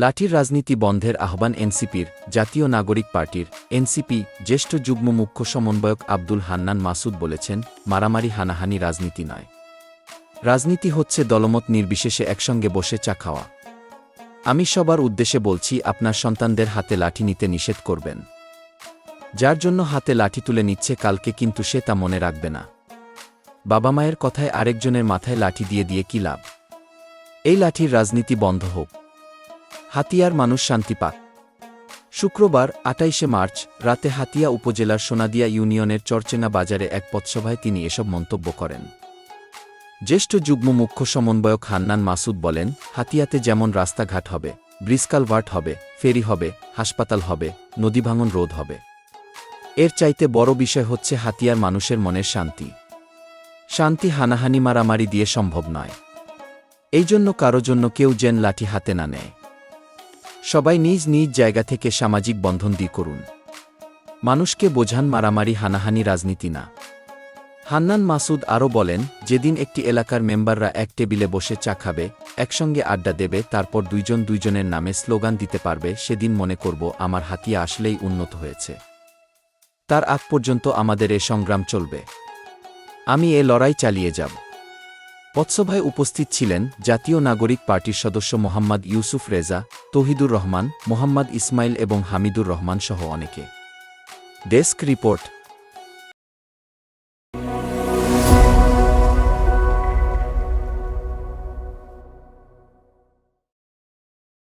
লাঠির রাজনীতি বন্ধের আহ্বান এনসিপির। জাতীয় নাগরিক পার্টির এনসিপি জ্যেষ্ঠ যুগ্ম মুখ্য সমন্বয়ক আব্দুল হান্নান মাসুদ বলেছেন, মারামারি হানাহানি রাজনীতি নয়। রাজনীতি হচ্ছে দলমত নির্বিশেষে একসঙ্গে বসে চা খাওয়া। আমি সবার উদ্দেশ্যে বলছি, আপনার সন্তানদের হাতে লাঠি নিতে নিষেধ করবেন। যার জন্য হাতে লাঠি তুলে নিচ্ছে, কালকে কিন্তু সে তা মনে রাখবে না। বাবা মায়ের কথায় আরেকজনের মাথায় লাঠি দিয়ে দিয়ে কি লাভ? এই লাঠির রাজনীতি বন্ধ হোক, হাতিয়ার মানুষ শান্তি পাক। শুক্রবার ২৮শে মার্চ রাতে হাতিয়া উপজেলার সোনাদিয়া ইউনিয়নের চরচেঙ্গা বাজারে এক পথসভায় তিনি এসব মন্তব্য করেন। জ্যেষ্ঠ যুগ্ম মুখ্য সমন্বয়ক হান্নান মাসুদ বলেন, হাতিয়াতে যেমন রাস্তাঘাট হবে, ব্রিজকালভার্ট হবে, ফেরি হবে, হাসপাতাল হবে, নদীভাঙন রোধ হবে, এর চাইতে বড় বিষয় হচ্ছে হাতিয়ার মানুষের মনের শান্তি। শান্তি হানাহানি মারামারি দিয়ে সম্ভব নয়। এই জন্য কারো জন্য কেউ যেন লাঠি হাতে না নেয়। সবাই নিজ নিজ জায়গা থেকে সামাজিক বন্ধন দিয়ে করুন। মানুষকে বোঝান, মারামারি হানাহানি রাজনীতি না। হান্নান মাসুদ আরও বলেন, যেদিন একটি এলাকার মেম্বাররা এক টেবিলে বসে চা খাবে, একসঙ্গে আড্ডা দেবে, তারপর দুইজন দুইজনের নামে স্লোগান দিতে পারবে, সেদিন মনে করব আমার হাতিয়া আসলেই উন্নত হয়েছে। তার আগ পর্যন্ত আমাদের এ সংগ্রাম চলবে। আমি এ লড়াই চালিয়ে যাব। পথসভায় উপস্থিত ছিলেন জাতীয় নাগরিক পার্টির সদস্য মোহাম্মদ ইউসুফ রেজা, তৌহিদুর রহমান, মোহাম্মদ ইসমাইল এবং হামিদুর রহমান সহ অনেকে। Desk report.